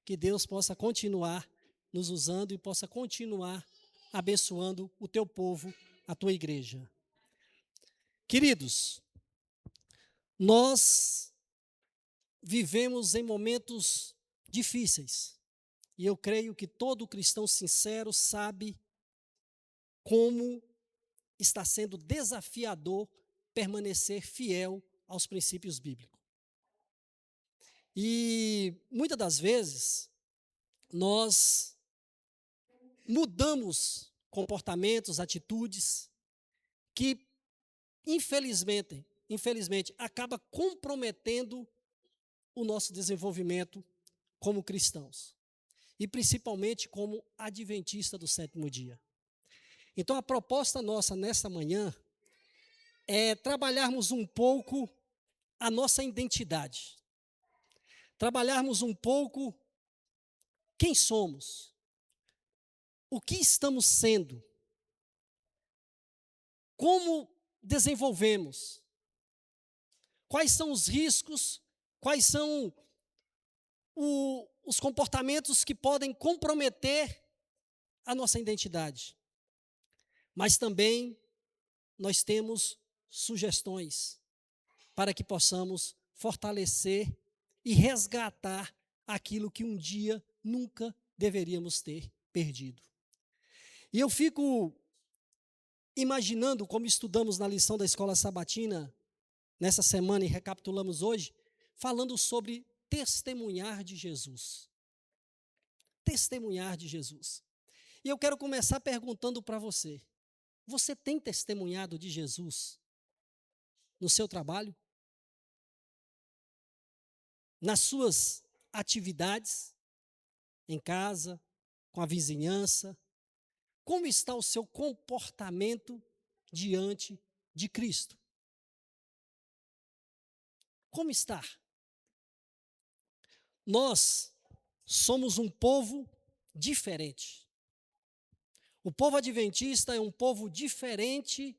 que Deus possa continuar nos usando e possa continuar abençoando o teu povo, a tua igreja. Queridos, nós vivemos em momentos difíceis, e eu creio que todo cristão sincero sabe como está sendo desafiador permanecer fiel aos princípios bíblicos. E muitas das vezes nós mudamos comportamentos, atitudes que infelizmente acaba comprometendo o nosso desenvolvimento como cristãos e principalmente como adventista do sétimo dia. Então a proposta nossa nessa manhã é trabalharmos um pouco a nossa identidade, trabalharmos um pouco quem somos, o que estamos sendo, como desenvolvemos, quais são os riscos, quais são os comportamentos que podem comprometer a nossa identidade. Mas também nós temos sugestões para que possamos fortalecer e resgatar aquilo que um dia nunca deveríamos ter perdido. E eu fico imaginando, como estudamos na lição da Escola Sabatina nessa semana e recapitulamos hoje, falando sobre testemunhar de Jesus. Testemunhar de Jesus. E eu quero começar perguntando para você: você tem testemunhado de Jesus no seu trabalho? Nas suas atividades, em casa, com a vizinhança? Como está o seu comportamento diante de Cristo? Como está? Nós somos um povo diferente. O povo adventista é um povo diferente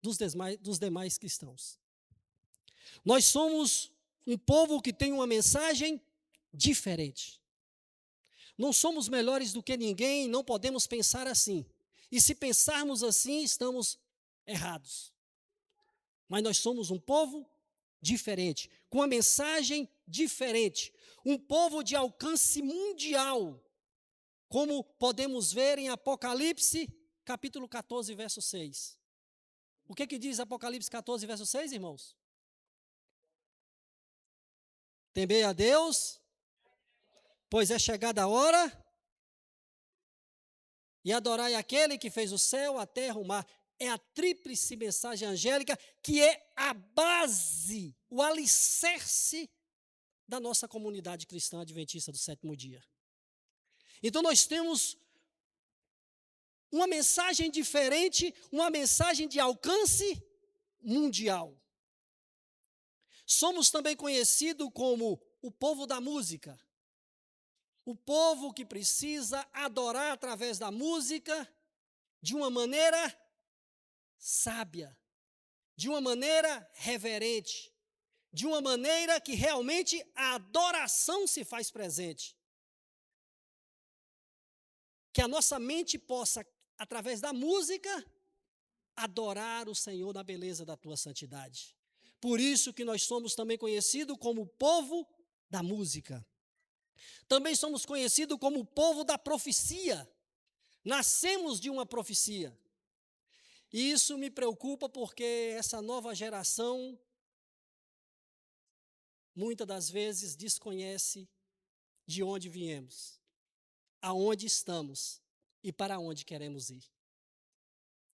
dos demais cristãos. Nós somos um povo que tem uma mensagem diferente. Não somos melhores do que ninguém, não podemos pensar assim. E se pensarmos assim, estamos errados. Mas nós somos um povo diferente, com uma mensagem diferente. Um povo de alcance mundial, como podemos ver em Apocalipse, capítulo 14, verso 6. O que diz Apocalipse 14, verso 6, irmãos? Temei a Deus, pois é chegada a hora, e adorai aquele que fez o céu, a terra, o mar. É a tríplice mensagem angélica que é a base, o alicerce da nossa comunidade cristã adventista do sétimo dia. Então nós temos uma mensagem diferente, uma mensagem de alcance mundial. Somos também conhecidos como o povo da música. O povo que precisa adorar através da música de uma maneira sábia, de uma maneira reverente, de uma maneira que realmente a adoração se faz presente. Que a nossa mente possa, através da música, adorar o Senhor na beleza da tua santidade. Por isso que nós somos também conhecidos como o povo da música. Também somos conhecidos como o povo da profecia. Nascemos de uma profecia. E isso me preocupa porque essa nova geração, muitas das vezes, desconhece de onde viemos, aonde estamos e para onde queremos ir.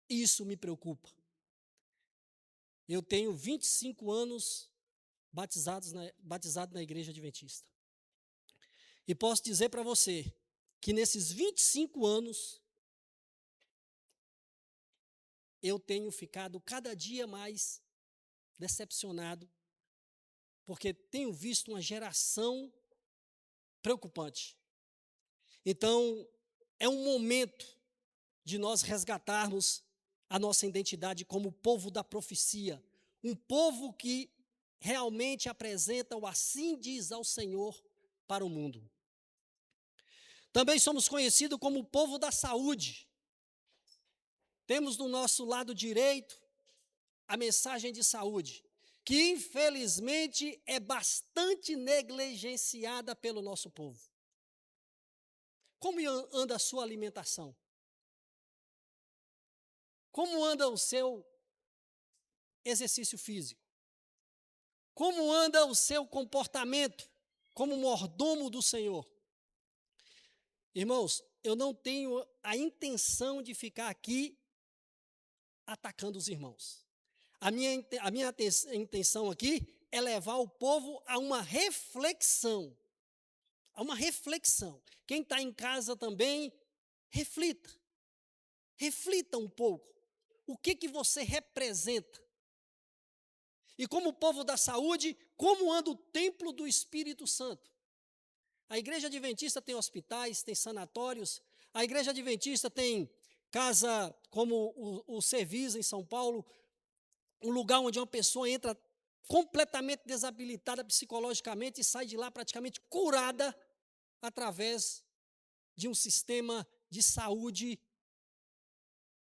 Isso me preocupa. Eu tenho 25 anos batizado na igreja adventista. E posso dizer para você que nesses 25 anos, eu tenho ficado cada dia mais decepcionado, porque tenho visto uma geração preocupante. Então, é um momento de nós resgatarmos a nossa identidade como povo da profecia, um povo que realmente apresenta o assim diz ao Senhor para o mundo. Também somos conhecidos como o povo da saúde. Temos do nosso lado direito a mensagem de saúde, que infelizmente é bastante negligenciada pelo nosso povo. Como anda a sua alimentação? Como anda o seu exercício físico? Como anda o seu comportamento como mordomo do Senhor? Irmãos, eu não tenho a intenção de ficar aqui atacando os irmãos. A minha intenção aqui é levar o povo a uma reflexão. A uma reflexão. Quem está em casa também, reflita. Reflita um pouco. O que você representa? E como povo da saúde, como anda o templo do Espírito Santo? A igreja adventista tem hospitais, tem sanatórios. A igreja adventista tem casa como o Serviço em São Paulo, um lugar onde uma pessoa entra completamente desabilitada psicologicamente e sai de lá praticamente curada através de um sistema de saúde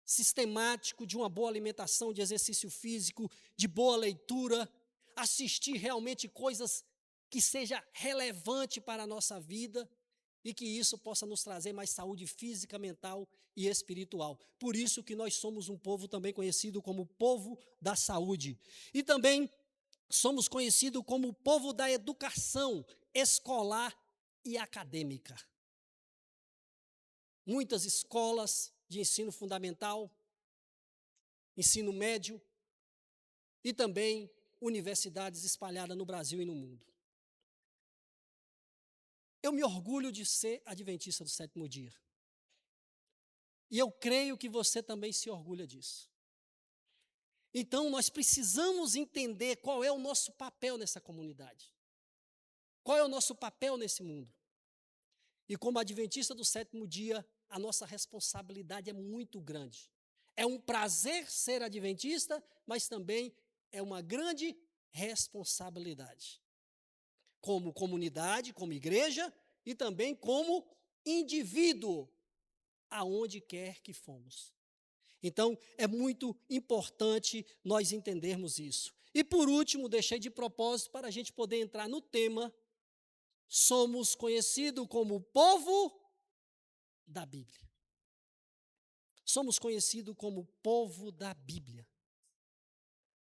sistemático, de uma boa alimentação, de exercício físico, de boa leitura, assistir realmente coisas que seja relevante para a nossa vida e que isso possa nos trazer mais saúde física, mental e espiritual. Por isso que nós somos um povo também conhecido como povo da saúde. E também somos conhecidos como o povo da educação escolar e acadêmica. Muitas escolas de ensino fundamental, ensino médio e também universidades espalhadas no Brasil e no mundo. Eu me orgulho de ser adventista do sétimo dia. E eu creio que você também se orgulha disso. Então, nós precisamos entender qual é o nosso papel nessa comunidade. Qual é o nosso papel nesse mundo. E como adventista do sétimo dia, a nossa responsabilidade é muito grande. É um prazer ser adventista, mas também é uma grande responsabilidade. Como comunidade, como igreja e também como indivíduo, aonde quer que fomos. Então, é muito importante nós entendermos isso. E por último, deixei de propósito para a gente poder entrar no tema, somos conhecidos como o povo da Bíblia. Somos conhecidos como o povo da Bíblia.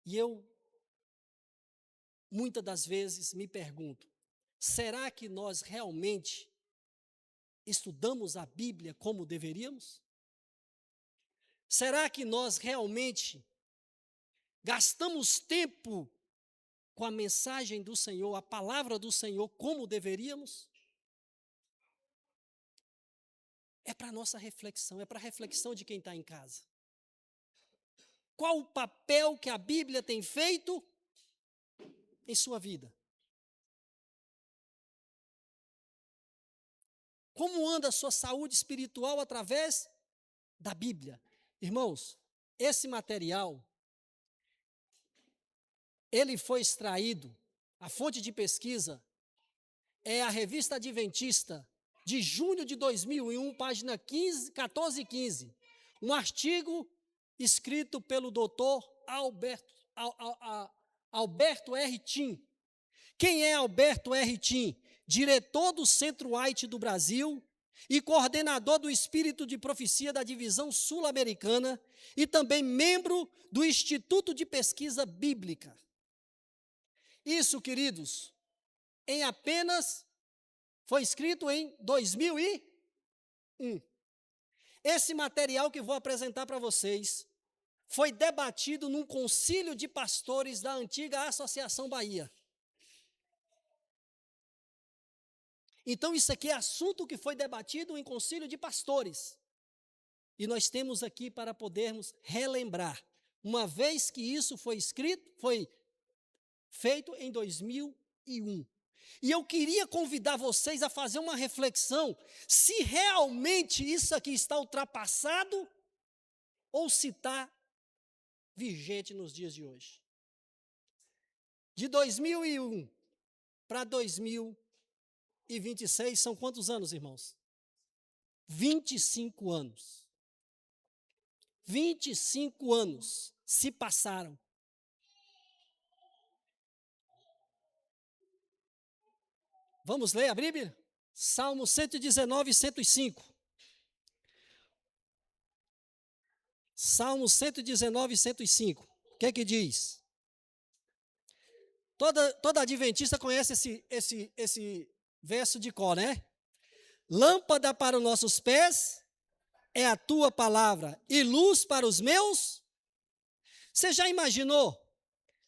E eu, muitas das vezes, me pergunto, será que nós realmente estudamos a Bíblia como deveríamos? Será que nós realmente gastamos tempo com a mensagem do Senhor, a palavra do Senhor, como deveríamos? É para a nossa reflexão, é para a reflexão de quem está em casa. Qual o papel que a Bíblia tem feito em sua vida? Como anda a sua saúde espiritual através da Bíblia? Irmãos, esse material, ele foi extraído, a fonte de pesquisa é a Revista Adventista, de junho de 2001, página 1415, um artigo escrito pelo doutor Alberto R. Tim. Quem é Alberto R. Tim? Diretor do Centro White do Brasil e coordenador do Espírito de Profecia da Divisão Sul-Americana e também membro do Instituto de Pesquisa Bíblica. Isso, queridos, foi escrito em 2001. Esse material que vou apresentar para vocês foi debatido num concílio de pastores da antiga Associação Bahia. Então, isso aqui é assunto que foi debatido em concílio de pastores. E nós temos aqui para podermos relembrar, uma vez que isso foi feito em 2001. E eu queria convidar vocês a fazer uma reflexão, se realmente isso aqui está ultrapassado ou se está vigente nos dias de hoje. De 2001 para 2021, e 26 são quantos anos, irmãos? 25 anos. 25 anos se passaram. Vamos ler a Bíblia? Salmo 119 e 105. Salmo 119 e 105. O que é que diz? Toda adventista conhece esse verso de cor, né? Lâmpada para os nossos pés é a tua palavra e luz para os meus. Você já imaginou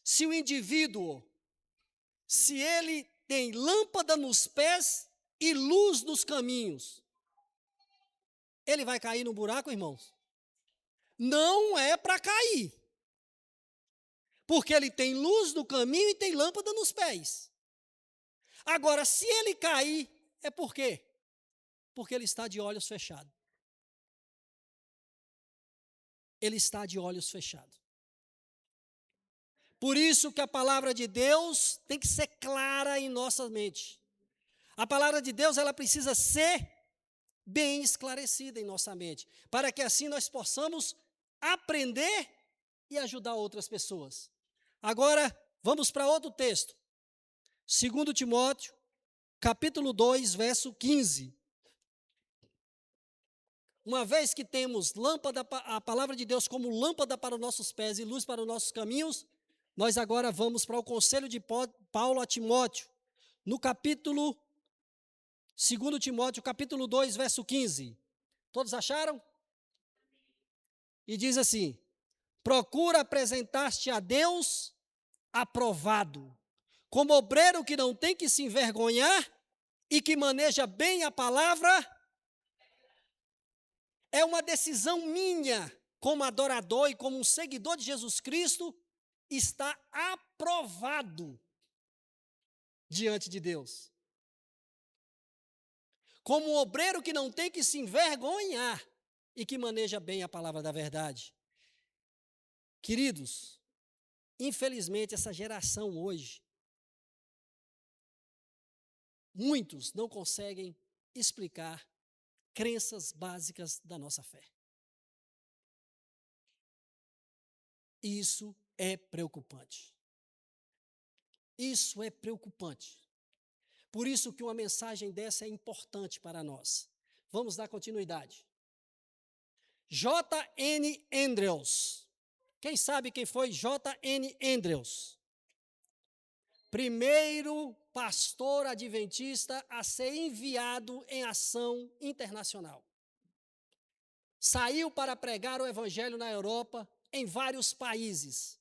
se o indivíduo, se ele tem lâmpada nos pés e luz nos caminhos, ele vai cair no buraco, irmãos? Não é para cair. Porque ele tem luz no caminho e tem lâmpada nos pés. Agora, se ele cair, é por quê? Porque ele está de olhos fechados. Ele está de olhos fechados. Por isso que a palavra de Deus tem que ser clara em nossa mente. A palavra de Deus, ela precisa ser bem esclarecida em nossa mente, para que assim nós possamos aprender e ajudar outras pessoas. Agora, vamos para outro texto. 2 Timóteo, capítulo 2, verso 15. Uma vez que temos a palavra de Deus como lâmpada para os nossos pés e luz para os nossos caminhos, nós agora vamos para o conselho de Paulo a Timóteo, no capítulo 2 Timóteo, capítulo 2, verso 15. Todos acharam? E diz assim: procura apresentar-te a Deus aprovado, como obreiro que não tem que se envergonhar e que maneja bem a palavra. É uma decisão minha, como adorador e como um seguidor de Jesus Cristo, está aprovado diante de Deus. Como um obreiro que não tem que se envergonhar e que maneja bem a palavra da verdade. Queridos, infelizmente essa geração hoje, muitos não conseguem explicar crenças básicas da nossa fé. Isso é preocupante. Isso é preocupante. Por isso que uma mensagem dessa é importante para nós. Vamos dar continuidade. J.N. Andrews. Quem sabe quem foi J.N. Andrews? Primeiro pastor adventista a ser enviado em ação internacional. Saiu para pregar o evangelho na Europa, em vários países.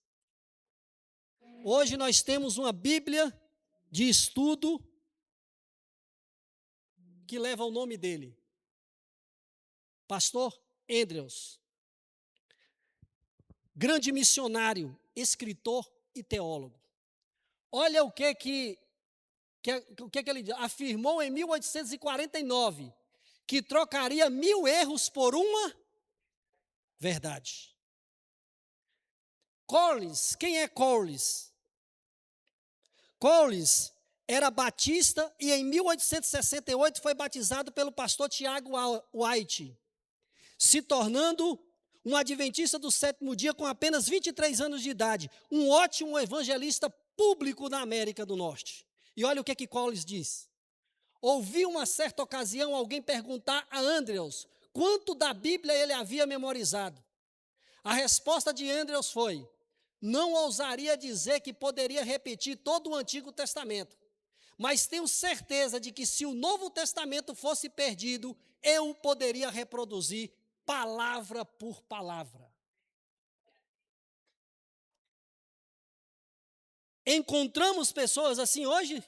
Hoje nós temos uma Bíblia de estudo que leva o nome dele. Pastor Andrews. Grande missionário, escritor e teólogo. Olha o que ele afirmou em 1849, que trocaria 1000 erros por uma verdade. Collins, quem é Collins? Collins era batista e em 1868 foi batizado pelo pastor Tiago White, se tornando um adventista do sétimo dia com apenas 23 anos de idade, um ótimo evangelista público na América do Norte. E olha o que Collins diz. Ouvi uma certa ocasião alguém perguntar a Andrews quanto da Bíblia ele havia memorizado. A resposta de Andrews foi: não ousaria dizer que poderia repetir todo o Antigo Testamento, mas tenho certeza de que se o Novo Testamento fosse perdido, eu poderia reproduzir palavra por palavra. Encontramos pessoas assim hoje?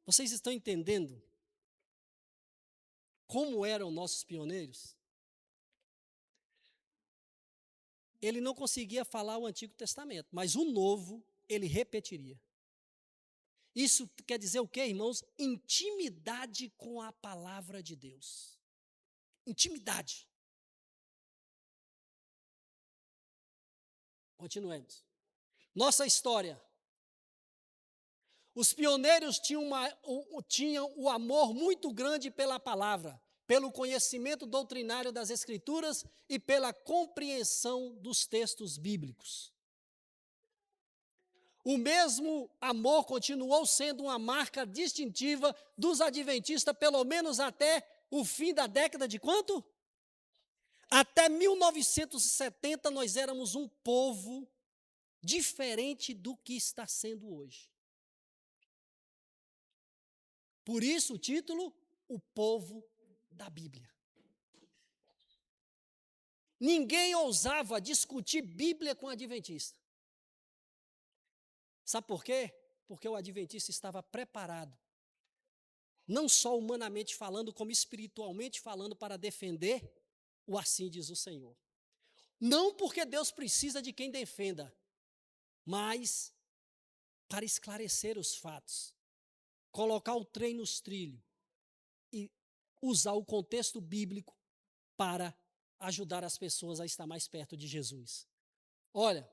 Vocês estão entendendo como eram nossos pioneiros? Ele não conseguia falar o Antigo Testamento, mas o Novo ele repetiria. Isso quer dizer o quê, irmãos? Intimidade com a palavra de Deus. Intimidade. Continuemos. Nossa história. Os pioneiros tinham o amor muito grande pela palavra, pelo conhecimento doutrinário das Escrituras e pela compreensão dos textos bíblicos. O mesmo amor continuou sendo uma marca distintiva dos adventistas, pelo menos até o fim da década de quanto? Até 1970 nós éramos um povo diferente do que está sendo hoje. Por isso o título, O Povo da Bíblia. Ninguém ousava discutir Bíblia com o adventista. Sabe por quê? Porque o adventista estava preparado, não só humanamente falando, como espiritualmente falando, para defender o assim diz o Senhor. Não porque Deus precisa de quem defenda, mas para esclarecer os fatos, colocar o trem nos trilhos e usar o contexto bíblico para ajudar as pessoas a estar mais perto de Jesus. Olha,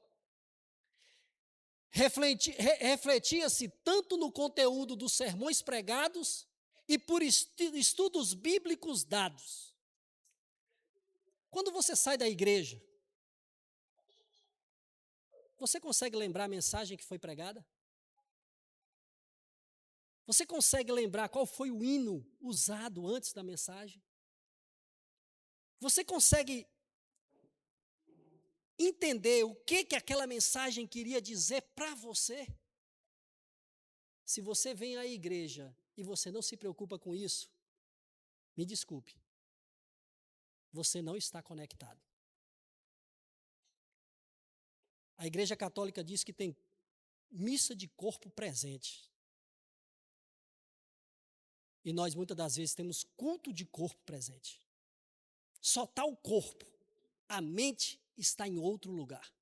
refletia-se tanto no conteúdo dos sermões pregados e por estudos bíblicos dados. Quando você sai da igreja, você consegue lembrar a mensagem que foi pregada? Você consegue lembrar qual foi o hino usado antes da mensagem? Você consegue entender o que aquela mensagem queria dizer para você? Se você vem à igreja e você não se preocupa com isso, me desculpe, você não está conectado. A Igreja Católica diz que tem missa de corpo presente. E nós muitas das vezes temos culto de corpo presente. Só está o corpo, a mente está em outro lugar.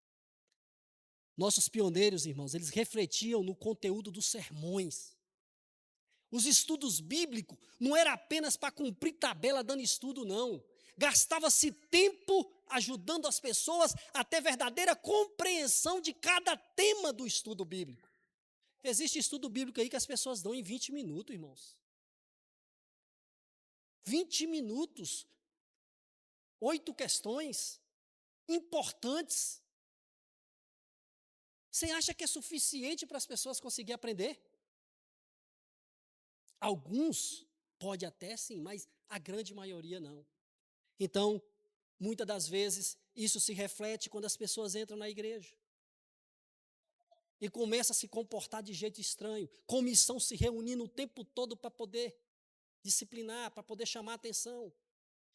Nossos pioneiros, irmãos, eles refletiam no conteúdo dos sermões. Os estudos bíblicos não era apenas para cumprir tabela dando estudo, não. Gastava-se tempo ajudando as pessoas a ter verdadeira compreensão de cada tema do estudo bíblico. Existe estudo bíblico aí que as pessoas dão em 20 minutos, irmãos. 20 minutos, 8 questões importantes. Você acha que é suficiente para as pessoas conseguirem aprender? Alguns pode até sim, mas a grande maioria não. Então, muitas das vezes, isso se reflete quando as pessoas entram na igreja. E começam a se comportar de jeito estranho. Comissão se reunindo o tempo todo para poder disciplinar, para poder chamar a atenção.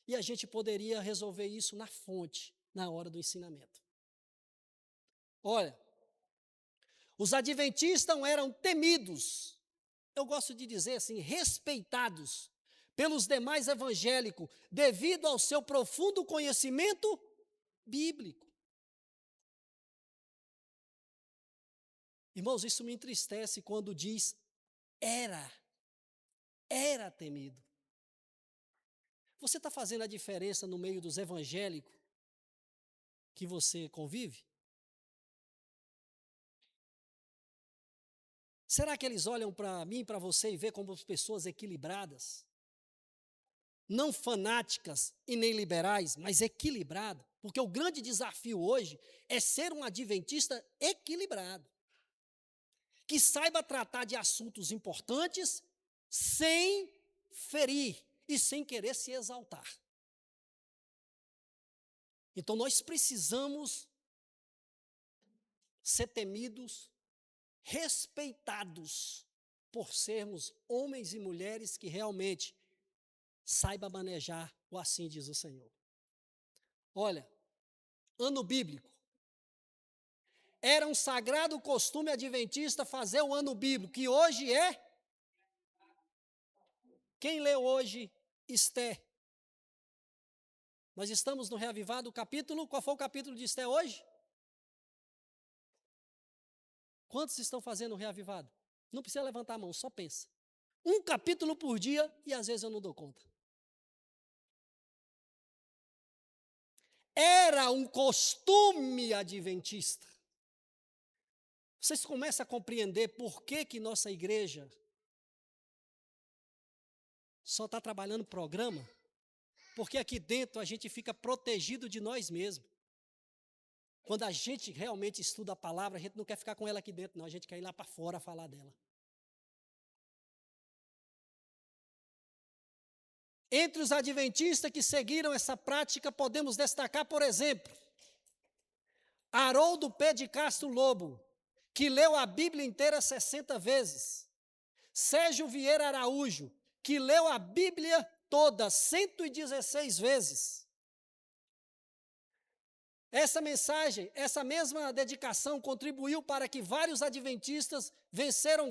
E a gente poderia resolver isso na fonte, na hora do ensinamento. Olha, os adventistas eram temidos, eu gosto de dizer assim, respeitados pelos demais evangélicos, devido ao seu profundo conhecimento bíblico. Irmãos, isso me entristece quando diz era temido. Você está fazendo a diferença no meio dos evangélicos que você convive? Será que eles olham para mim, para você e vê como pessoas equilibradas? Não fanáticas e nem liberais, mas equilibradas. Porque o grande desafio hoje é ser um adventista equilibrado. Que saiba tratar de assuntos importantes sem ferir e sem querer se exaltar. Então nós precisamos ser temidos, respeitados por sermos homens e mulheres que realmente saibam manejar o assim diz o Senhor. Olha, ano bíblico. Era um sagrado costume adventista fazer o ano bíblico, que hoje é... Quem leu hoje Esté? Nós estamos no Reavivado, capítulo... Qual foi o capítulo de Esté hoje? Quantos estão fazendo o Reavivado? Não precisa levantar a mão, só pensa. Um capítulo por dia e às vezes eu não dou conta. Era um costume adventista Vocês começam a compreender por que nossa igreja só está trabalhando programa? Porque aqui dentro a gente fica protegido de nós mesmos. Quando a gente realmente estuda a palavra, a gente não quer ficar com ela aqui dentro, não. A gente quer ir lá para fora falar dela. Entre os adventistas que seguiram essa prática, podemos destacar, por exemplo, Haroldo P. de Castro Lobo, que leu a Bíblia inteira 60 vezes. Sérgio Vieira Araújo, que leu a Bíblia toda 116 vezes. Essa mensagem, essa mesma dedicação contribuiu para que vários adventistas vencessem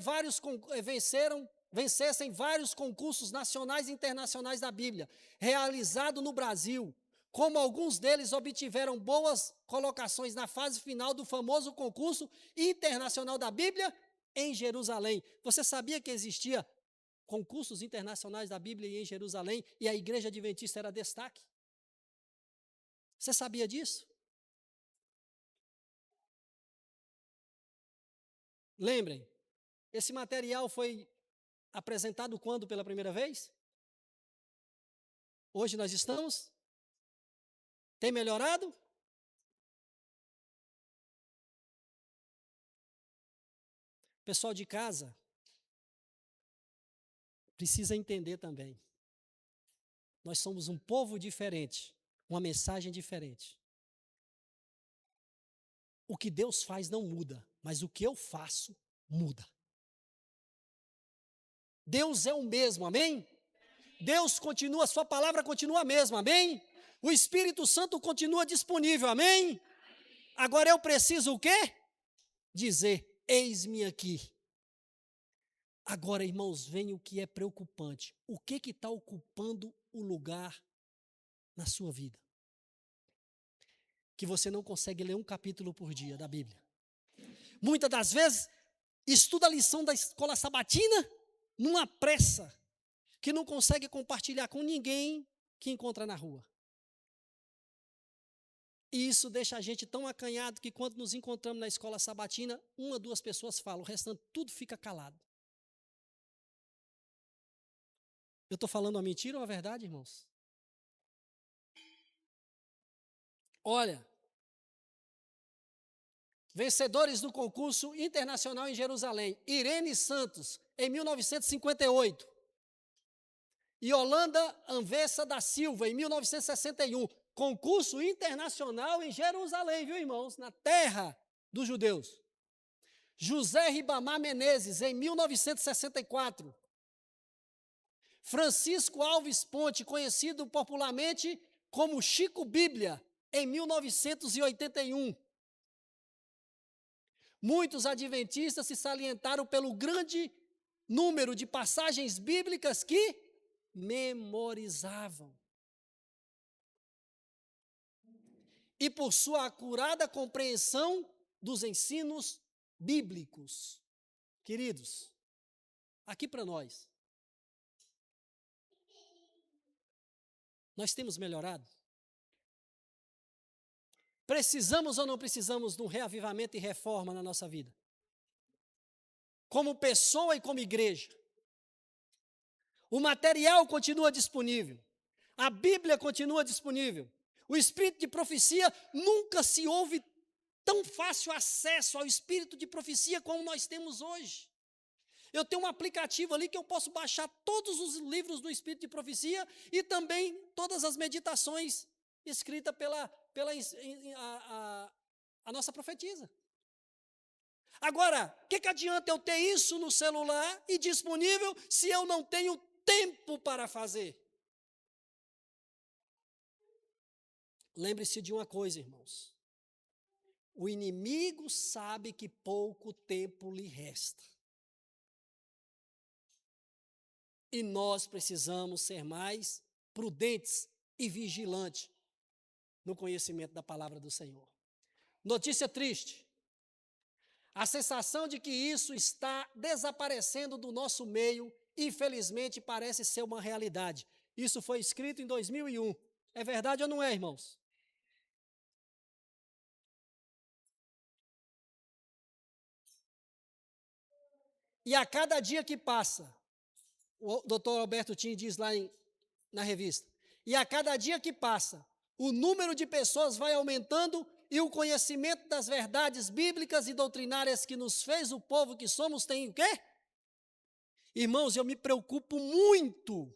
vários concursos nacionais e internacionais da Bíblia, realizados no Brasil, como alguns deles obtiveram boas colocações na fase final do famoso concurso internacional da Bíblia em Jerusalém. Você sabia que existia concursos internacionais da Bíblia em Jerusalém e a igreja adventista era destaque? Você sabia disso? Lembrem, esse material foi apresentado quando pela primeira vez? Hoje nós estamos? Tem melhorado? Pessoal de casa precisa entender também. Nós somos um povo diferente, uma mensagem diferente. O que Deus faz não muda, mas o que eu faço muda. Deus é o mesmo, amém? Deus continua, sua palavra continua a mesma, amém? O Espírito Santo continua disponível, amém? Agora eu preciso o quê? Dizer, eis-me aqui. Agora, irmãos, vem o que é preocupante. O que está ocupando o lugar na sua vida? Que você não consegue ler um capítulo por dia da Bíblia. Muitas das vezes, estuda a lição da escola sabatina numa pressa, que não consegue compartilhar com ninguém que encontra na rua. E isso deixa a gente tão acanhado que quando nos encontramos na escola sabatina, uma, duas pessoas falam, o restante tudo fica calado. Eu estou falando uma mentira ou uma verdade, irmãos? Olha, vencedores do concurso internacional em Jerusalém, Irene Santos, em 1958. Yolanda Anvessa da Silva, em 1961. Concurso internacional em Jerusalém, viu, irmãos? Na terra dos judeus. José Ribamar Menezes, em 1964. Francisco Alves Ponte, conhecido popularmente como Chico Bíblia, em 1981. Muitos adventistas se salientaram pelo grande número de passagens bíblicas que memorizavam. E por sua acurada compreensão dos ensinos bíblicos. Queridos, aqui para nós temos melhorado? Precisamos ou não precisamos de um reavivamento e reforma na nossa vida? Como pessoa e como igreja. O material continua disponível. A Bíblia continua disponível. O espírito de profecia, nunca se houve tão fácil acesso ao espírito de profecia como nós temos hoje. Eu tenho um aplicativo ali que eu posso baixar todos os livros do espírito de profecia e também todas as meditações escritas pela nossa profetisa. Agora, o que adianta eu ter isso no celular e disponível se eu não tenho tempo para fazer? Lembre-se de uma coisa, irmãos. O inimigo sabe que pouco tempo lhe resta. E nós precisamos ser mais prudentes e vigilantes no conhecimento da palavra do Senhor. Notícia triste. A sensação de que isso está desaparecendo do nosso meio, infelizmente, parece ser uma realidade. Isso foi escrito em 2001. É verdade ou não é, irmãos? E a cada dia que passa, o doutor Alberto Tim diz lá na revista, e a cada dia que passa, o número de pessoas vai aumentando e o conhecimento das verdades bíblicas e doutrinárias que nos fez o povo que somos tem o quê? Irmãos, eu me preocupo muito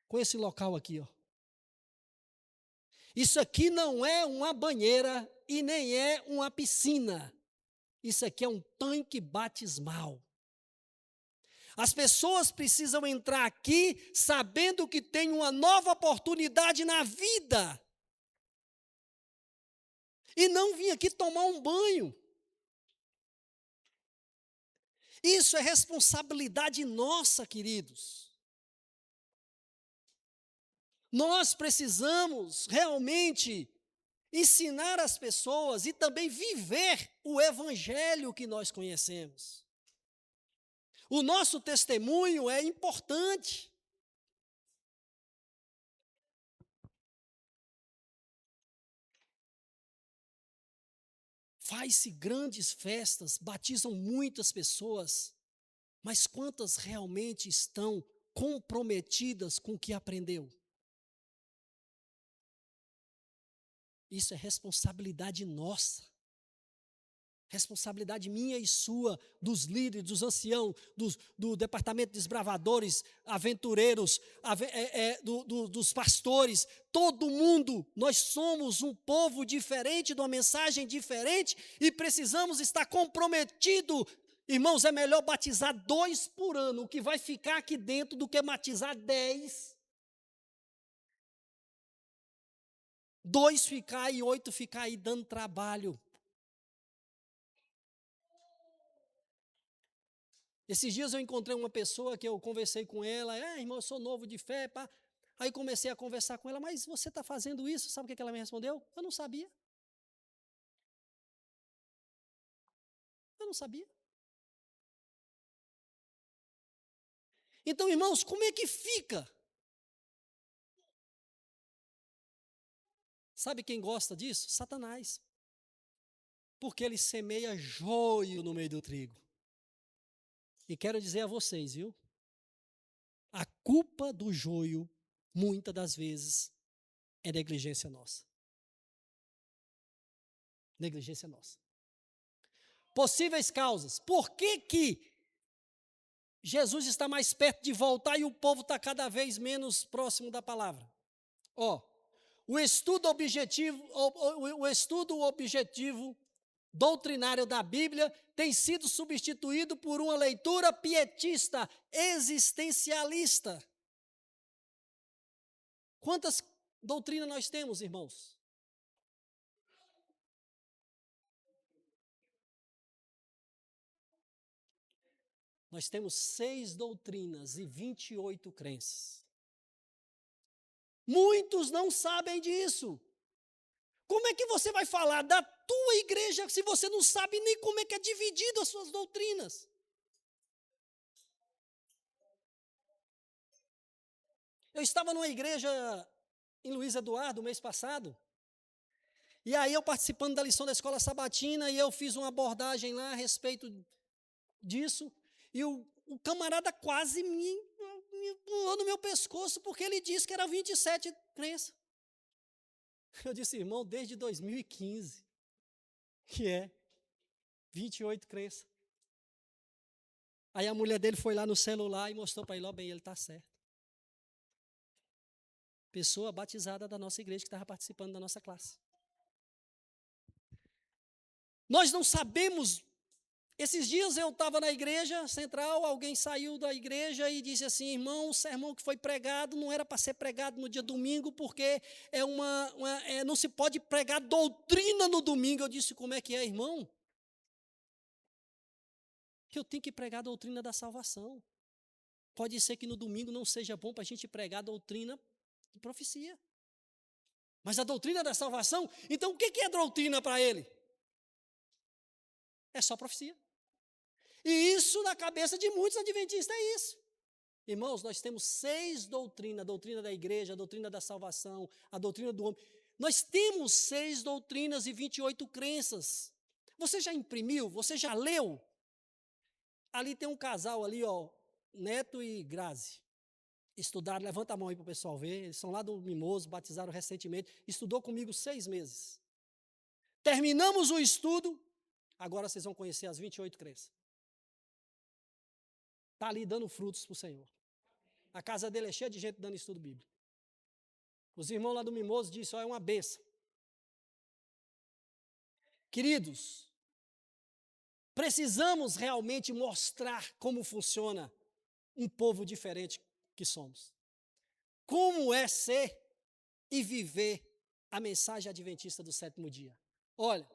com esse local aqui, ó. Isso aqui não é uma banheira e nem é uma piscina. Isso aqui é um tanque batismal. As pessoas precisam entrar aqui sabendo que tem uma nova oportunidade na vida. E não vir aqui tomar um banho. Isso é responsabilidade nossa, queridos. Nós precisamos realmente ensinar as pessoas e também viver o evangelho que nós conhecemos. O nosso testemunho é importante. Faz-se grandes festas, batizam muitas pessoas, mas quantas realmente estão comprometidas com o que aprendeu? Isso é responsabilidade nossa. Responsabilidade minha e sua, dos líderes, dos anciãos, do departamento de desbravadores, aventureiros, dos pastores, todo mundo. Nós somos um povo diferente, de uma mensagem diferente e precisamos estar comprometidos. Irmãos, é melhor batizar 2 por ano, o que vai ficar aqui dentro, do que batizar 10. 2 ficar e 8 ficar aí dando trabalho. Esses dias eu encontrei uma pessoa que eu conversei com ela, irmão, eu sou novo de fé, pá. Aí comecei a conversar com ela, mas você está fazendo isso? Sabe o que ela me respondeu? Eu não sabia. Eu não sabia. Então, irmãos, como é que fica? Sabe quem gosta disso? Satanás. Porque ele semeia joio no meio do trigo. E quero dizer a vocês, viu? A culpa do joio, muitas das vezes, é negligência nossa. Negligência nossa. Possíveis causas. Por que Jesus está mais perto de voltar e o povo está cada vez menos próximo da palavra? O estudo objetivo doutrinário da Bíblia tem sido substituído por uma leitura pietista, existencialista. Quantas doutrinas nós temos, irmãos? Nós temos 6 doutrinas e 28 crenças. Muitos não sabem disso. Como é que você vai falar da tua igreja se você não sabe nem como é que é dividido as suas doutrinas? Eu estava numa igreja em Luiz Eduardo, mês passado, e aí eu participando da lição da escola sabatina, e eu fiz uma abordagem lá a respeito disso, e o camarada quase me pulou no meu pescoço, porque ele disse que era 27 crenças. Eu disse, irmão, desde 2015, que é 28 crenças. Aí a mulher dele foi lá no celular e mostrou para ele, bem, ele está certo. Pessoa batizada da nossa igreja que estava participando da nossa classe. Nós não sabemos. Esses dias eu estava na igreja central, alguém saiu da igreja e disse assim, irmão, o sermão que foi pregado não era para ser pregado no dia domingo, porque não se pode pregar doutrina no domingo. Eu disse, como é que é, irmão? Que eu tenho que pregar a doutrina da salvação. Pode ser que no domingo não seja bom para a gente pregar a doutrina de profecia. Mas a doutrina da salvação, então o que é doutrina para ele? É só profecia. E isso na cabeça de muitos adventistas é isso. Irmãos, nós temos 6 doutrinas, a doutrina da igreja, a doutrina da salvação, a doutrina do homem. Nós temos 6 doutrinas e 28 crenças. Você já imprimiu? Você já leu? Ali tem um casal ali, ó, Neto e Grazi. Estudaram, levanta a mão aí para o pessoal ver. Eles são lá do Mimoso, batizaram recentemente. Estudou comigo 6 meses. Terminamos o estudo, agora vocês vão conhecer as 28 crenças. Está ali dando frutos para o Senhor. A casa dele é cheia de gente dando estudo bíblico. Os irmãos lá do Mimoso disseram, ó, é uma bênção. Queridos, precisamos realmente mostrar como funciona um povo diferente que somos. Como é ser e viver a mensagem adventista do sétimo dia. Olha,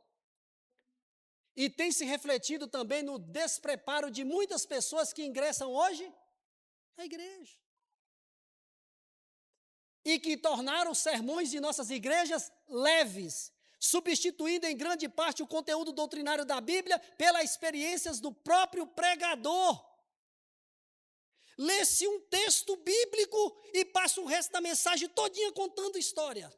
e tem se refletido também no despreparo de muitas pessoas que ingressam hoje na igreja. E que tornaram os sermões de nossas igrejas leves, substituindo em grande parte o conteúdo doutrinário da Bíblia pelas experiências do próprio pregador. Lê-se um texto bíblico e passa o resto da mensagem todinha contando história.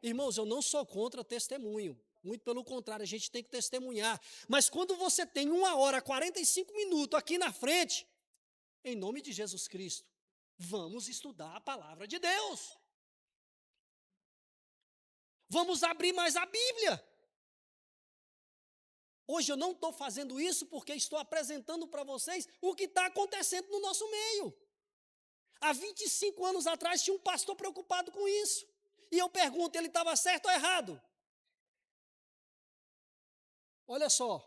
Irmãos, eu não sou contra testemunho. Muito pelo contrário, a gente tem que testemunhar. Mas quando você tem 1h, 45 minutos aqui na frente, em nome de Jesus Cristo, vamos estudar a palavra de Deus. Vamos abrir mais a Bíblia. Hoje eu não estou fazendo isso porque estou apresentando para vocês o que está acontecendo no nosso meio. Há 25 anos atrás tinha um pastor preocupado com isso. E eu pergunto, ele estava certo ou errado? Olha só.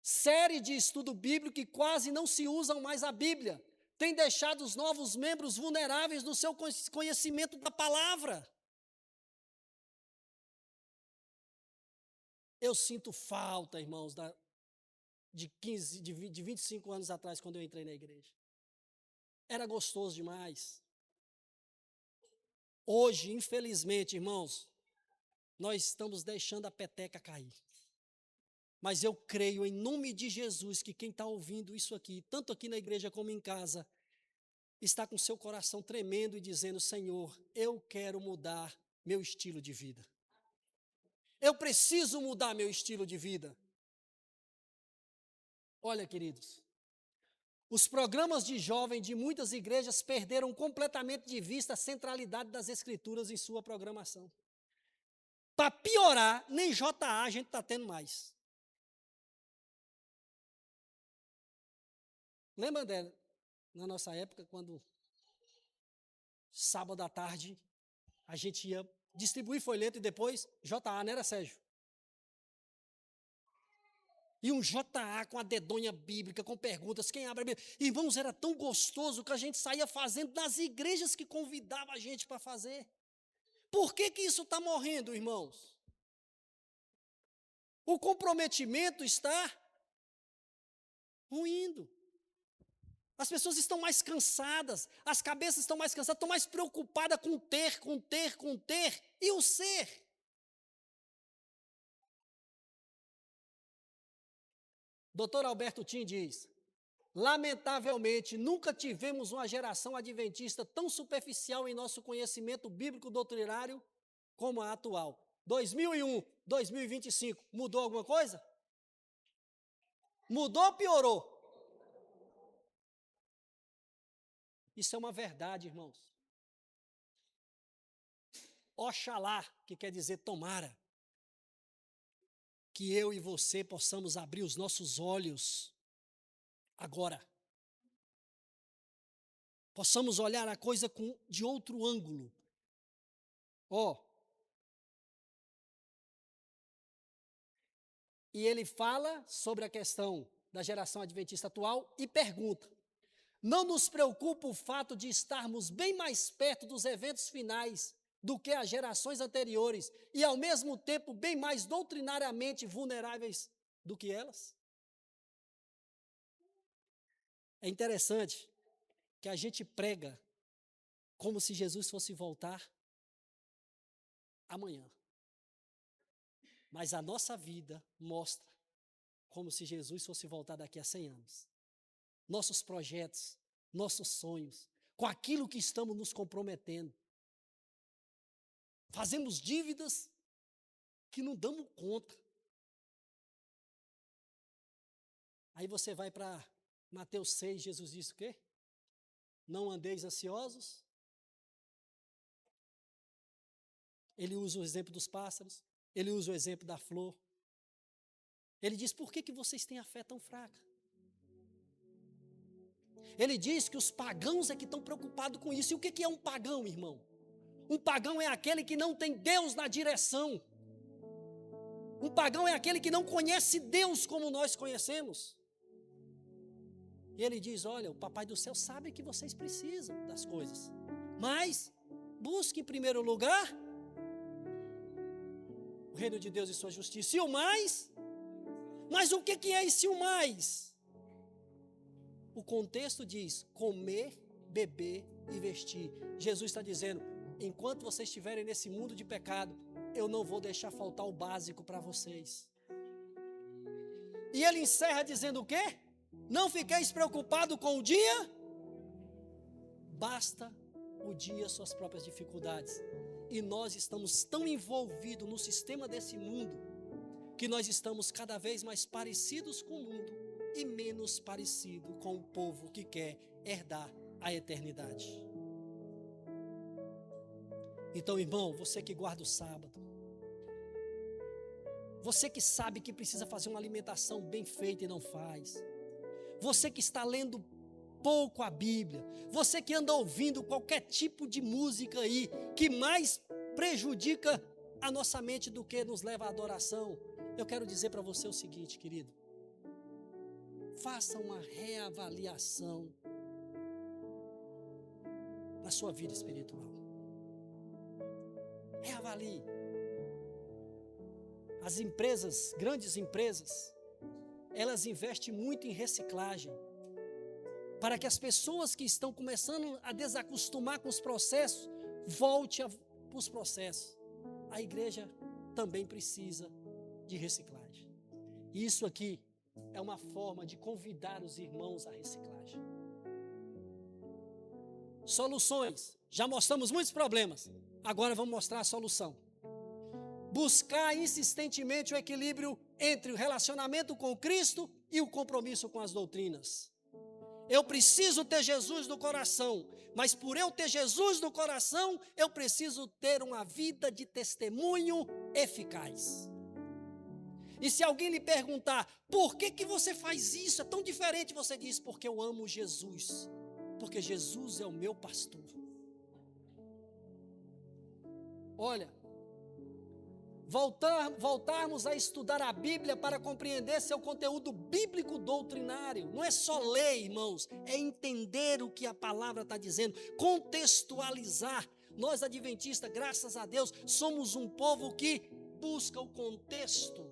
Série de estudo bíblico que quase não se usam mais a Bíblia. Tem deixado os novos membros vulneráveis no seu conhecimento da palavra. Eu sinto falta, irmãos, de 25 anos atrás, quando eu entrei na igreja. Era gostoso demais. Hoje, infelizmente, irmãos, nós estamos deixando a peteca cair. Mas eu creio em nome de Jesus que quem está ouvindo isso aqui, tanto aqui na igreja como em casa, está com seu coração tremendo e dizendo, Senhor, eu quero mudar meu estilo de vida. Eu preciso mudar meu estilo de vida. Olha, queridos, os programas de jovem de muitas igrejas perderam completamente de vista a centralidade das Escrituras em sua programação. Para piorar, nem JA a gente está tendo mais. Lembra dela, na nossa época, quando sábado à tarde a gente ia distribuir folheto e depois JA, não era, Sérgio? E um JA com a dedonha bíblica, com perguntas, quem abre a Bíblia. Irmãos, era tão gostoso que a gente saía fazendo nas igrejas que convidava a gente para fazer. Por que isso está morrendo, irmãos? O comprometimento está ruindo. As pessoas estão mais cansadas, as cabeças estão mais cansadas, estão mais preocupadas com ter, e o ser. Dr. Alberto Tim diz, lamentavelmente, nunca tivemos uma geração adventista tão superficial em nosso conhecimento bíblico doutrinário como a atual. 2001, 2025, mudou alguma coisa? Mudou ou piorou? Isso é uma verdade, irmãos. Oxalá, que quer dizer tomara, que eu e você possamos abrir os nossos olhos agora. Possamos olhar a coisa de outro ângulo. E ele fala sobre a questão da geração adventista atual e pergunta, não nos preocupa o fato de estarmos bem mais perto dos eventos finais do que as gerações anteriores e, ao mesmo tempo, bem mais doutrinariamente vulneráveis do que elas? É interessante que a gente prega como se Jesus fosse voltar amanhã. Mas a nossa vida mostra como se Jesus fosse voltar daqui a 100 anos. Nossos projetos, nossos sonhos, com aquilo que estamos nos comprometendo. Fazemos dívidas que não damos conta. Aí você vai para Mateus 6, Jesus disse o quê? Não andeis ansiosos. Ele usa o exemplo dos pássaros, ele usa o exemplo da flor. Ele diz, por que vocês têm a fé tão fraca? Ele diz que os pagãos é que estão preocupados com isso. E o que é um pagão, irmão? Um pagão é aquele que não tem Deus na direção. Um pagão é aquele que não conhece Deus como nós conhecemos. E ele diz, olha, o Papai do Céu sabe que vocês precisam das coisas. Mas, busque em primeiro lugar o reino de Deus e sua justiça. E o mais? Mas o que é esse o mais? O contexto diz, comer, beber e vestir. Jesus está dizendo, enquanto vocês estiverem nesse mundo de pecado, eu não vou deixar faltar o básico para vocês. E ele encerra dizendo o quê? Não fiqueis preocupados com o dia, basta o dia suas próprias dificuldades. E nós estamos tão envolvidos no sistema desse mundo, que nós estamos cada vez mais parecidos com o mundo e menos parecido com o povo que quer herdar a eternidade. Então, irmão, você que guarda o sábado, você que sabe que precisa fazer uma alimentação bem feita e não faz, você que está lendo pouco a Bíblia, você que anda ouvindo qualquer tipo de música aí, que mais prejudica a nossa mente do que nos leva à adoração, eu quero dizer para você o seguinte, querido, faça uma reavaliação na sua vida espiritual. Reavalie. As empresas, grandes empresas, elas investem muito em reciclagem, para que as pessoas que estão começando a desacostumar com os processos, voltem para os processos. A igreja também precisa de reciclagem. E isso aqui é uma forma de convidar os irmãos à reciclagem. Soluções. Já mostramos muitos problemas. Agora vamos mostrar a solução. Buscar insistentemente o equilíbrio entre o relacionamento com Cristo e o compromisso com as doutrinas. Eu preciso ter Jesus no coração, mas por eu ter Jesus no coração, eu preciso ter uma vida de testemunho eficaz. E se alguém lhe perguntar, por que você faz isso? É tão diferente, você diz, porque eu amo Jesus. Porque Jesus é o meu pastor. Olha, voltarmos a estudar a Bíblia para compreender seu conteúdo bíblico doutrinário. Não é só ler, irmãos, é entender o que a palavra está dizendo, contextualizar. Nós adventistas, graças a Deus, somos um povo que busca o contexto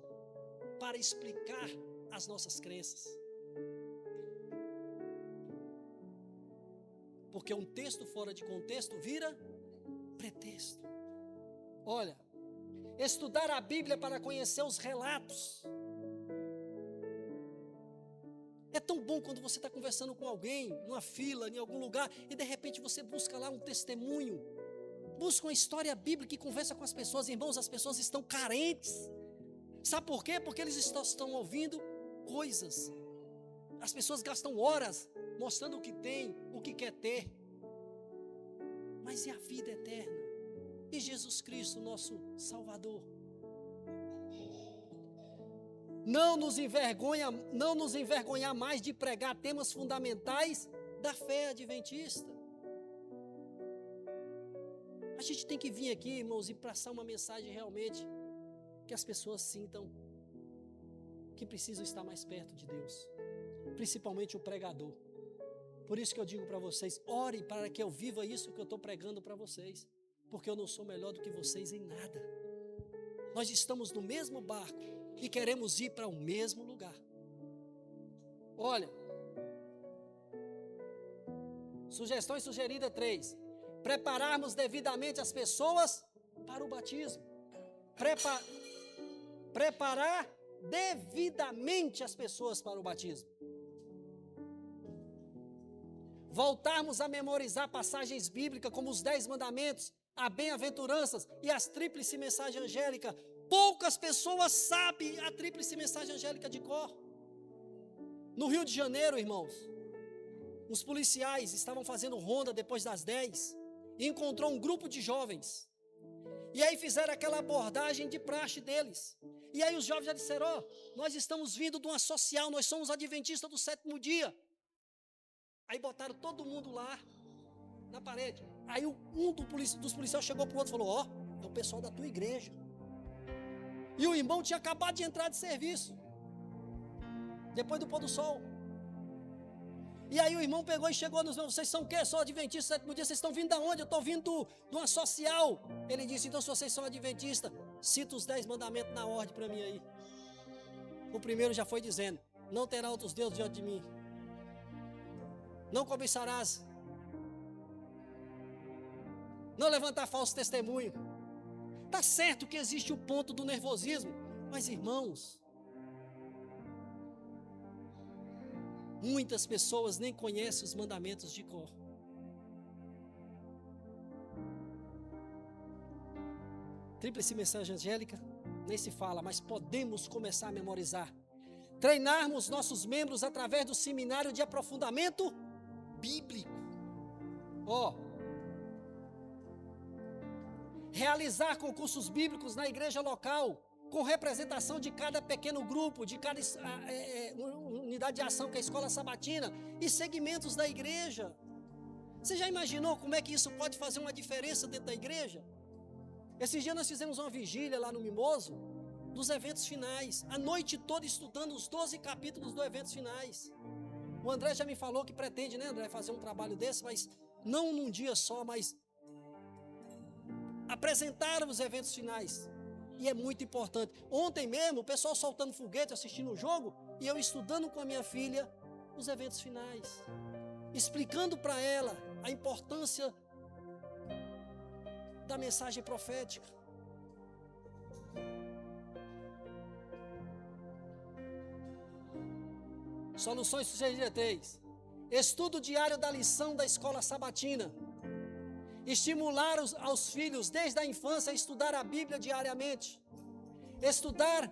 para explicar as nossas crenças. Porque um texto fora de contexto vira pretexto. Olha, estudar a Bíblia para conhecer os relatos. É tão bom quando você está conversando com alguém, numa fila, em algum lugar, e de repente você busca lá um testemunho, busca uma história bíblica e conversa com as pessoas. Irmãos, as pessoas estão carentes. Sabe por quê? Porque eles estão ouvindo coisas. As pessoas gastam horas mostrando o que tem, o que quer ter. Mas e a vida eterna? E Jesus Cristo, nosso Salvador? Não nos envergonhar mais de pregar temas fundamentais da fé adventista. A gente tem que vir aqui, irmãos, e passar uma mensagem realmente que as pessoas sintam que precisam estar mais perto de Deus, principalmente o pregador. Por isso que eu digo para vocês, ore para que eu viva isso que eu estou pregando para vocês, porque eu não sou melhor do que vocês em nada. Nós estamos no mesmo barco e queremos ir para o mesmo lugar. Olha, sugestões sugeridas 3, prepararmos devidamente as pessoas para o batismo. Preparar devidamente as pessoas para o batismo. Voltarmos a memorizar passagens bíblicas como os 10 mandamentos, a bem-aventuranças e as tríplice mensagem angélica. Poucas pessoas sabem a tríplice mensagem angélica de cor. No Rio de Janeiro, irmãos, os policiais estavam fazendo ronda depois das 10 e encontrou um grupo de jovens. E aí fizeram aquela abordagem de praxe deles. E aí os jovens já disseram, nós estamos vindo de uma social, nós somos adventistas do 7º dia. Aí botaram todo mundo lá na parede. Aí um dos policiais chegou para o outro e falou, é o pessoal da tua igreja. E o irmão tinha acabado de entrar de serviço, depois do pôr do sol. E aí o irmão pegou e chegou nos meus, vocês são o quê? Sou adventista, 7º dia, vocês estão vindo de onde? Eu estou vindo de uma social. Ele disse, então se vocês são adventistas, cita os 10 mandamentos na ordem para mim aí. O primeiro já foi dizendo, não terá outros deuses diante de mim. Não cobiçarás. Não levantar falso testemunho. Está certo que existe o ponto do nervosismo, mas irmãos, muitas pessoas nem conhecem os mandamentos de cor. Tríplice mensagem angélica, nem se fala, mas podemos começar a memorizar. Treinarmos nossos membros através do seminário de aprofundamento bíblico. Realizar concursos bíblicos na igreja local, com representação de cada pequeno grupo, de cada unidade de ação, que é a escola sabatina, e segmentos da igreja. Você já imaginou como é que isso pode fazer uma diferença dentro da igreja? Esses dias nós fizemos uma vigília lá no Mimoso, dos eventos finais, a noite toda estudando os 12 capítulos dos eventos finais. O André já me falou que pretende, né, André, fazer um trabalho desse, mas não num dia só, mas apresentar os eventos finais. E é muito importante. Ontem mesmo, o pessoal soltando foguete, assistindo o jogo, e eu estudando com a minha filha os eventos finais, explicando para ela a importância da mensagem profética. Soluções CGT3. Estudo diário da lição da escola sabatina. Estimular aos filhos desde a infância a estudar a Bíblia diariamente. Estudar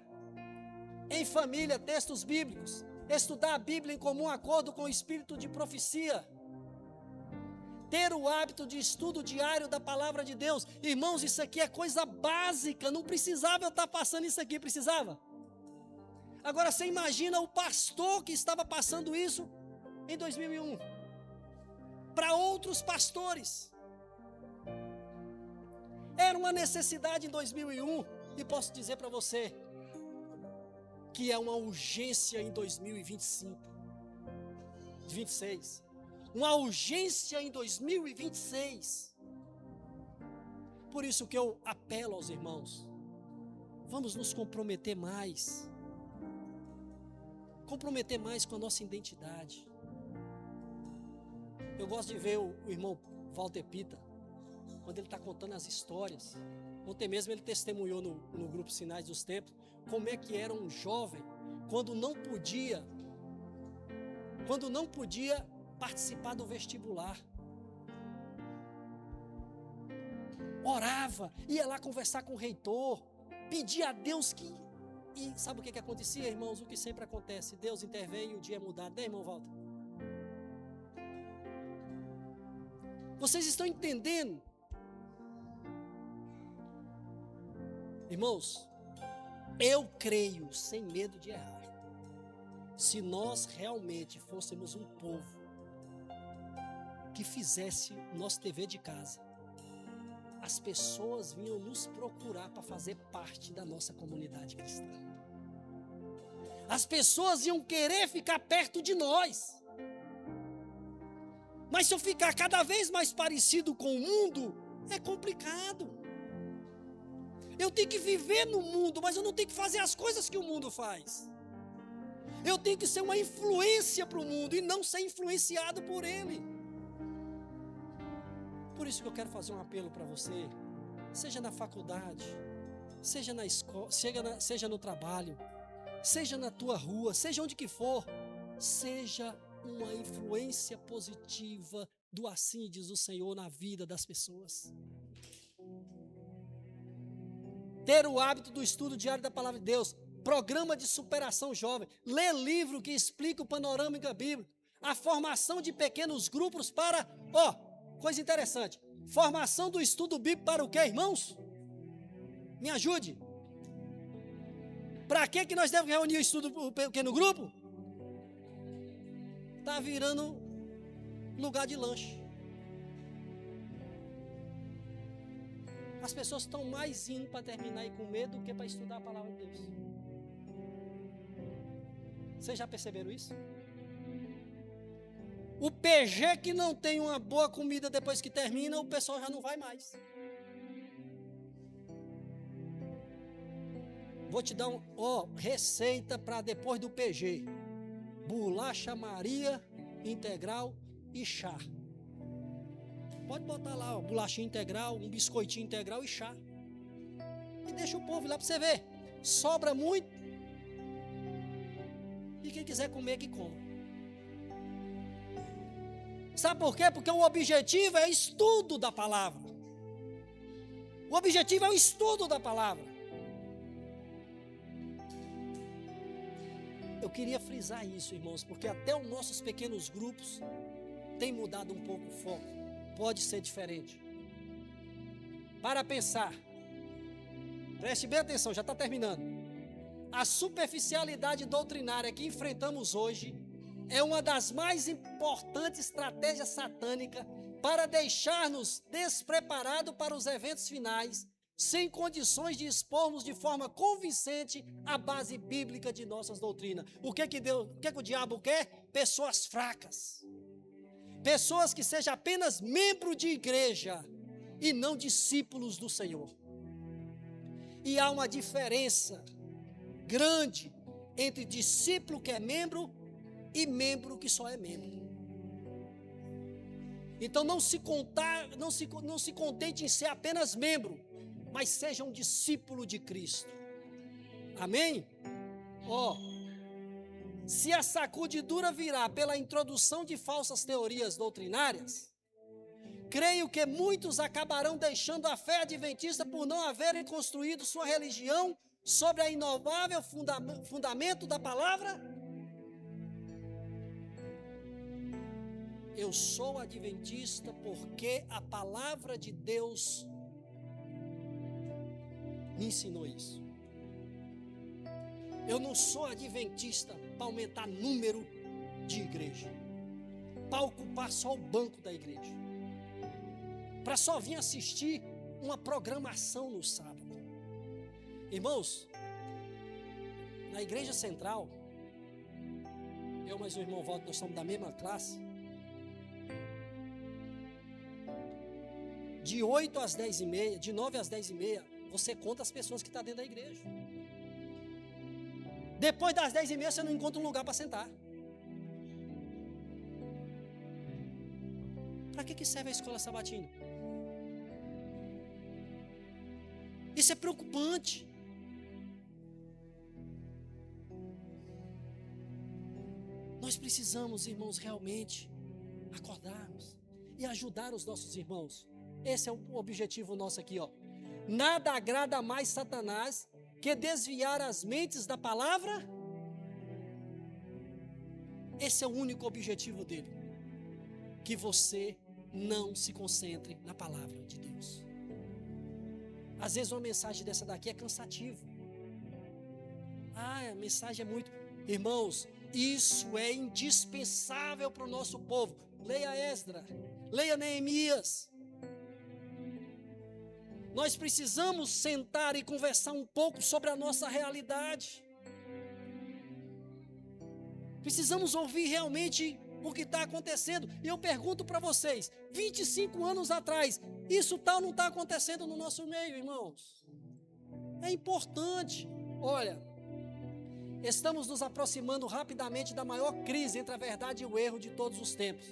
em família textos bíblicos. Estudar a Bíblia em comum acordo com o espírito de profecia. Ter o hábito de estudo diário da palavra de Deus. Irmãos, isso aqui é coisa básica. Não precisava eu estar passando isso aqui, precisava? Agora você imagina o pastor que estava passando isso em 2001 para outros pastores. Era uma necessidade em 2001 e posso dizer para você que é uma urgência em 2025, 26. Uma urgência em 2026. Por isso que eu apelo aos irmãos, vamos nos comprometer mais. Comprometer mais com a nossa identidade. Eu gosto de ver o irmão Walter Pita, quando ele está contando as histórias. Ontem mesmo ele testemunhou no grupo Sinais dos Tempos, como é que era um jovem, quando não podia participar do vestibular. Orava, ia lá conversar com o reitor, pedia a Deus que... E sabe o que acontecia, irmãos? O que sempre acontece, Deus intervém e o dia é mudado, né, irmão Walter? Vocês estão entendendo? Irmãos, eu creio, sem medo de errar, se nós realmente fôssemos um povo que fizesse o nosso dever de casa, as pessoas vinham nos procurar para fazer parte da nossa comunidade cristã. As pessoas iam querer ficar perto de nós. Mas se eu ficar cada vez mais parecido com o mundo, é complicado. Eu tenho que viver no mundo, mas eu não tenho que fazer as coisas que o mundo faz. Eu tenho que ser uma influência para o mundo e não ser influenciado por ele. Por isso que eu quero fazer um apelo para você, seja na faculdade, seja na escola, seja no trabalho, seja na tua rua, seja onde que for, seja uma influência positiva do assim diz o Senhor na vida das pessoas. Ter o hábito do estudo diário da palavra de Deus, programa de superação jovem, lê livro que explica o panorama bíblico, a formação de pequenos grupos para, coisa interessante, formação do estudo bíblico para o quê, irmãos? Me ajude. Para que nós devemos reunir o pequeno grupo? Está virando lugar de lanche. As pessoas estão mais indo para terminar aí com medo do que para estudar a palavra de Deus. Vocês já perceberam isso? O PG que não tem uma boa comida depois que termina, o pessoal já não vai mais. Vou te dar receita para depois do PG. Bolacha Maria integral e chá. Pode botar lá, bolachinha integral, um biscoitinho integral e chá. E deixa o povo lá para você ver. Sobra muito. E quem quiser comer, que coma. Sabe por quê? Porque o objetivo é estudo da palavra. O objetivo é o estudo da palavra. Eu queria frisar isso, irmãos, porque até os nossos pequenos grupos têm mudado um pouco o foco. Pode ser diferente. Para pensar. Preste bem atenção, já está terminando. A superficialidade doutrinária que enfrentamos hoje é uma das mais importantes estratégias satânicas para deixar-nos despreparados para os eventos finais, sem condições de expormos de forma convincente a base bíblica de nossas doutrinas. O que o diabo quer? Pessoas fracas. Pessoas que sejam apenas membros de igreja e não discípulos do Senhor. E há uma diferença grande entre discípulo que é membro e membro que só é membro. Então não se contente em ser apenas membro, mas seja um discípulo de Cristo. Amém? Se a sacudidura virá pela introdução de falsas teorias doutrinárias, creio que muitos acabarão deixando a fé adventista por não haverem construído sua religião sobre a inovável fundamento da palavra. Eu sou adventista porque a palavra de Deus me ensinou isso. Eu não sou adventista para aumentar número de igreja, para ocupar só o banco da igreja, para só vir assistir uma programação no sábado. Irmãos, na igreja central, eu mais o irmão Walter, nós somos da mesma classe. De 8 às 10h30, de 9 às 10h30, você conta as pessoas que estão dentro da igreja. Depois das 10h30 você não encontra um lugar para sentar. Para que serve a escola sabatina? Isso é preocupante. Nós precisamos, irmãos, realmente acordarmos e ajudar os nossos irmãos. Esse é o objetivo nosso aqui, Nada agrada mais Satanás que desviar as mentes da palavra. Esse é o único objetivo dele. Que você não se concentre na palavra de Deus. Às vezes uma mensagem dessa daqui é cansativa. A mensagem é muito... Irmãos, isso é indispensável para o nosso povo. Leia Esdras, leia Neemias. Nós precisamos sentar e conversar um pouco sobre a nossa realidade. Precisamos ouvir realmente o que está acontecendo. E eu pergunto para vocês, 25 anos atrás, isso tal não está acontecendo no nosso meio, irmãos? É importante. Olha, estamos nos aproximando rapidamente da maior crise entre a verdade e o erro de todos os tempos.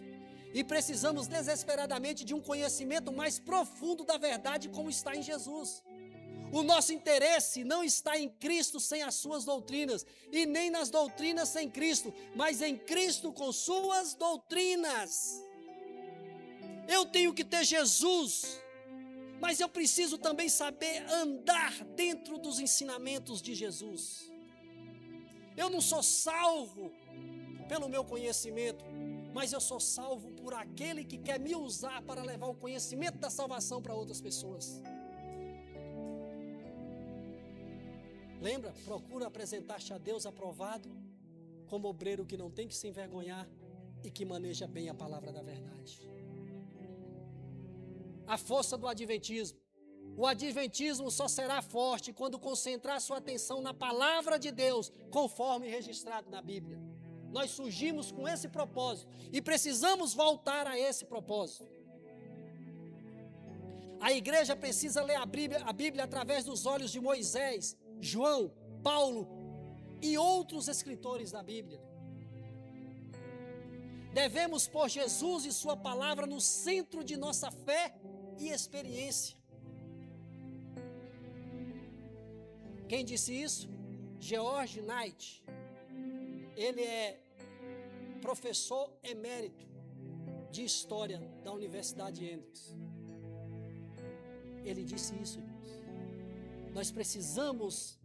E precisamos desesperadamente de um conhecimento mais profundo da verdade como está em Jesus. O nosso interesse não está em Cristo sem as suas doutrinas, e nem nas doutrinas sem Cristo, mas em Cristo com suas doutrinas. Eu tenho que ter Jesus, mas eu preciso também saber andar dentro dos ensinamentos de Jesus. Eu não sou salvo pelo meu conhecimento, mas eu sou salvo por aquele que quer me usar para levar o conhecimento da salvação para outras pessoas. Lembra? Procura apresentar-te a Deus aprovado, como obreiro que não tem que se envergonhar e que maneja bem a palavra da verdade. A força do adventismo. O adventismo só será forte quando concentrar sua atenção na palavra de Deus, conforme registrado na Bíblia. Nós surgimos com esse propósito e precisamos voltar a esse propósito. A igreja precisa ler a Bíblia através dos olhos de Moisés, João, Paulo e outros escritores da Bíblia. Devemos pôr Jesus e sua palavra no centro de nossa fé e experiência. Quem disse isso? George Knight. Ele é professor emérito de História da Universidade de Hendrix. Ele disse isso, irmãos. Nós precisamos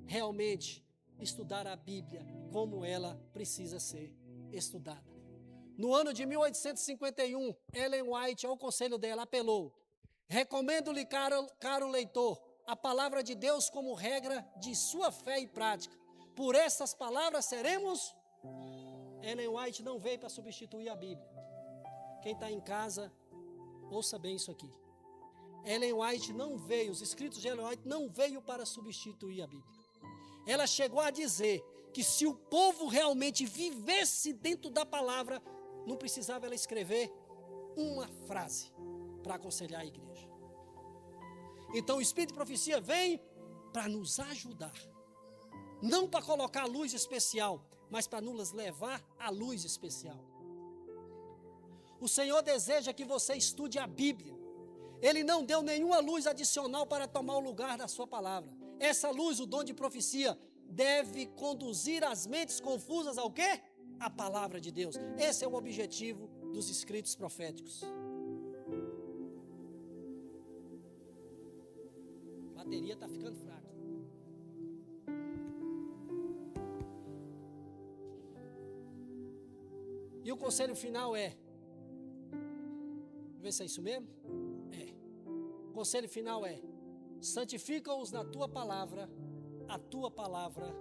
realmente estudar a Bíblia como ela precisa ser estudada. No ano de 1851, Ellen White, ao conselho dela, apelou: recomendo-lhe, caro leitor, a palavra de Deus como regra de sua fé e prática. Por essas palavras seremos... Ellen White não veio para substituir a Bíblia. Quem está em casa, ouça bem isso aqui. Ellen White não veio, os escritos de Ellen White não veio para substituir a Bíblia. Ela chegou a dizer que se o povo realmente vivesse dentro da palavra, não precisava ela escrever uma frase para aconselhar a igreja. Então o Espírito de Profecia vem para nos ajudar, não para colocar luz especial, mas para nos levar à luz especial. O Senhor deseja que você estude a Bíblia. Ele não deu nenhuma luz adicional para tomar o lugar da sua palavra. Essa luz, o dom de profecia, deve conduzir as mentes confusas ao quê? A palavra de Deus. Esse é o objetivo dos escritos proféticos. A bateria está ficando fraca. E o conselho final é... Vamos ver se é isso mesmo? O conselho final é: santifica-os na tua palavra, a tua palavra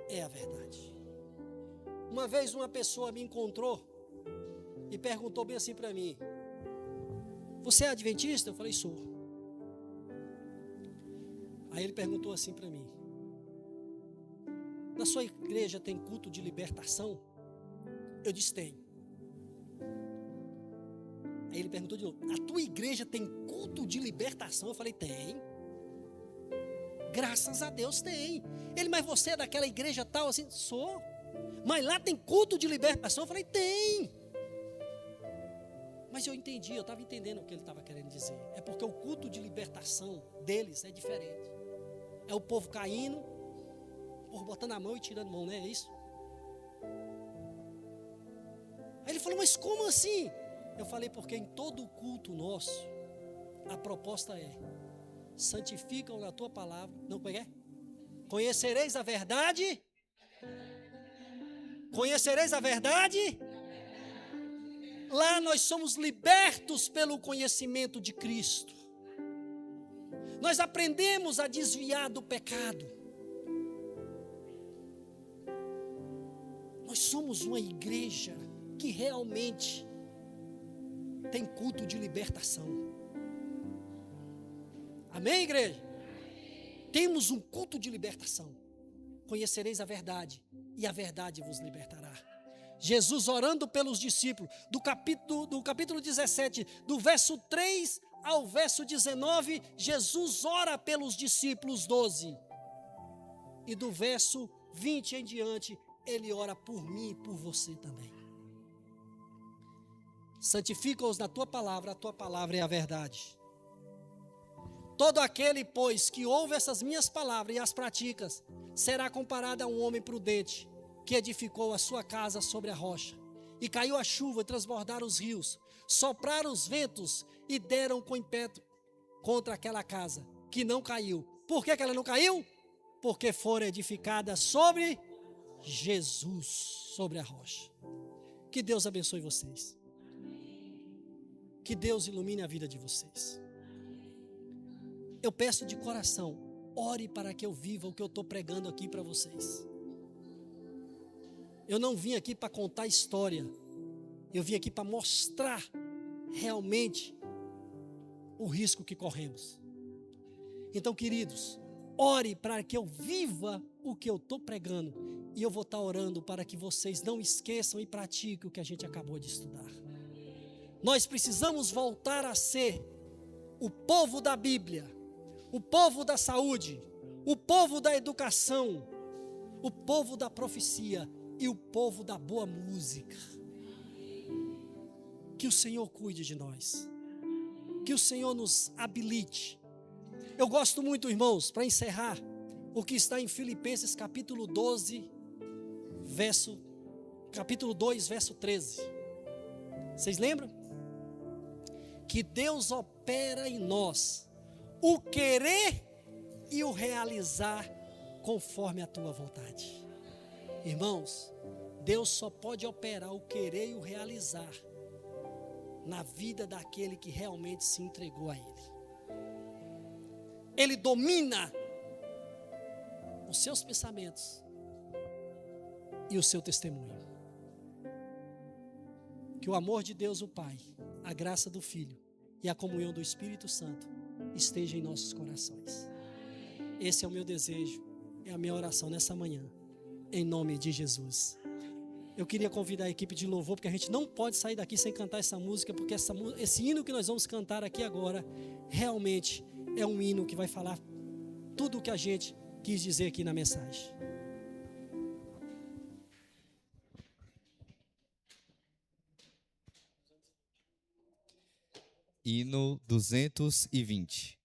é a verdade. Uma vez uma pessoa me encontrou e perguntou bem assim para mim: você é adventista? Eu falei: sou. Aí ele perguntou assim para mim: na sua igreja tem culto de libertação? Eu disse: tem. Aí ele perguntou de novo: a tua igreja tem culto de libertação? Eu falei: tem. Graças a Deus tem. Ele: mas você é daquela igreja tal? Assim, sou. Mas lá tem culto de libertação? Eu falei: tem. Mas eu entendi, eu estava entendendo o que ele estava querendo dizer. É porque o culto de libertação deles é diferente. É o povo caindo, o povo botando a mão e tirando a mão, não é isso? Aí ele falou: mas como assim? Eu falei: porque em todo culto nosso, a proposta é: santifica-o na tua palavra. Não, como é? Conhecereis a verdade. Conhecereis a verdade. Lá nós somos libertos pelo conhecimento de Cristo. Nós aprendemos a desviar do pecado. Nós somos uma igreja que realmente tem culto de libertação. Amém, igreja? Temos um culto de libertação. Conhecereis a verdade, e a verdade vos libertará. Jesus orando pelos discípulos, do capítulo 17, do verso 3 ao verso 19, Jesus ora pelos discípulos 12. E do verso 20 em diante, ele ora por mim e por você também. Santifica-os na tua palavra, a tua palavra é a verdade. Todo aquele, pois, que ouve essas minhas palavras e as pratica, será comparado a um homem prudente, que edificou a sua casa sobre a rocha. E caiu a chuva, e transbordaram os rios, sopraram os ventos, e deram com impeto contra aquela casa, que não caiu. Por que ela não caiu? Porque foram edificadas sobre Jesus sobre a rocha. Que Deus abençoe vocês. Que Deus ilumine a vida de vocês. Eu peço de coração, ore para que eu viva o que eu estou pregando aqui para vocês. Eu não vim aqui para contar história. Eu vim aqui para mostrar realmente o risco que corremos. Então, queridos, ore para que eu viva o que eu estou pregando. E eu vou estar orando para que vocês não esqueçam e pratiquem o que a gente acabou de estudar. Nós precisamos voltar a ser o povo da Bíblia, o povo da saúde, o povo da educação, o povo da profecia e o povo da boa música. Que o Senhor cuide de nós. Que o Senhor nos habilite. Eu gosto muito, irmãos, para encerrar, o que está em Filipenses capítulo 12, capítulo 2, verso 13. Vocês lembram? Que Deus opera em nós o querer e o realizar conforme a tua vontade. Irmãos, Deus só pode operar o querer e o realizar na vida daquele que realmente se entregou a Ele. Ele domina os seus pensamentos e o seu testemunho. Que o amor de Deus, o Pai, a graça do Filho e a comunhão do Espírito Santo esteja em nossos corações. Esse é o meu desejo, é a minha oração nessa manhã, em nome de Jesus. Eu queria convidar a equipe de louvor, porque a gente não pode sair daqui sem cantar essa música, porque esse hino que nós vamos cantar aqui agora, realmente é um hino que vai falar tudo o que a gente quis dizer aqui na mensagem. Hino 220.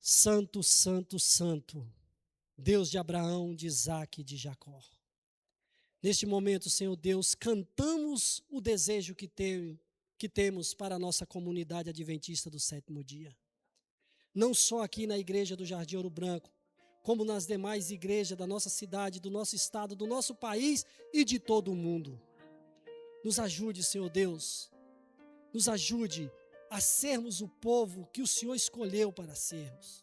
Santo, santo, santo, Deus de Abraão, de Isaque e de Jacó. Neste momento, Senhor Deus, cantamos o desejo que temos para a nossa comunidade adventista do sétimo dia. Não só aqui na igreja do Jardim Ouro Branco, como nas demais igrejas da nossa cidade, do nosso estado, do nosso país e de todo o mundo. Nos ajude, Senhor Deus, nos ajude a sermos o povo que o Senhor escolheu para sermos.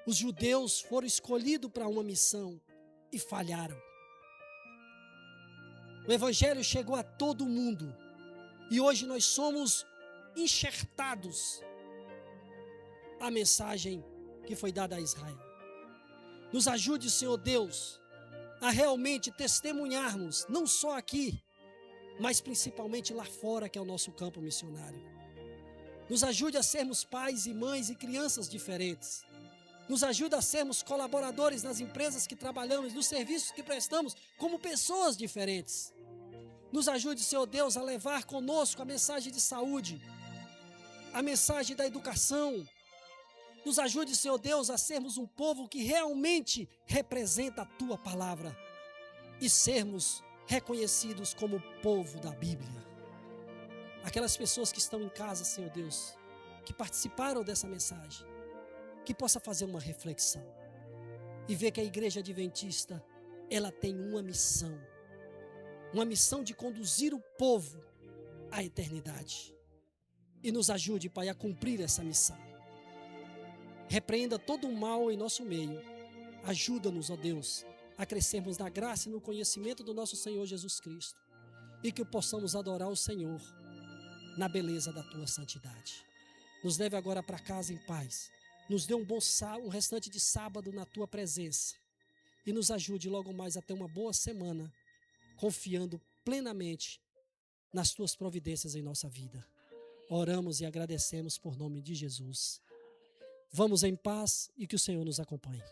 Os judeus foram escolhidos para uma missão e falharam. O Evangelho chegou a todo mundo e hoje nós somos enxertados à mensagem que foi dada a Israel. Nos ajude, Senhor Deus, a realmente testemunharmos, não só aqui, mas principalmente lá fora, que é o nosso campo missionário. Nos ajude a sermos pais e mães e crianças diferentes. Nos ajude a sermos colaboradores nas empresas que trabalhamos, nos serviços que prestamos, como pessoas diferentes. Nos ajude, Senhor Deus, a levar conosco a mensagem de saúde, a mensagem da educação. Nos ajude, Senhor Deus, a sermos um povo que realmente representa a Tua palavra e sermos reconhecidos como povo da Bíblia. Aquelas pessoas que estão em casa, Senhor Deus, que participaram dessa mensagem, que possa fazer uma reflexão e ver que a igreja adventista, ela tem uma missão de conduzir o povo à eternidade. E nos ajude, Pai, a cumprir essa missão. Repreenda todo o mal em nosso meio. Ajuda-nos, ó Deus, a crescermos na graça e no conhecimento do nosso Senhor Jesus Cristo e que possamos adorar o Senhor na beleza da Tua santidade. Nos leve agora para casa em paz. Nos dê um restante de sábado na Tua presença e nos ajude logo mais a ter uma boa semana, confiando plenamente nas Tuas providências em nossa vida. Oramos e agradecemos por nome de Jesus. Vamos em paz e que o Senhor nos acompanhe.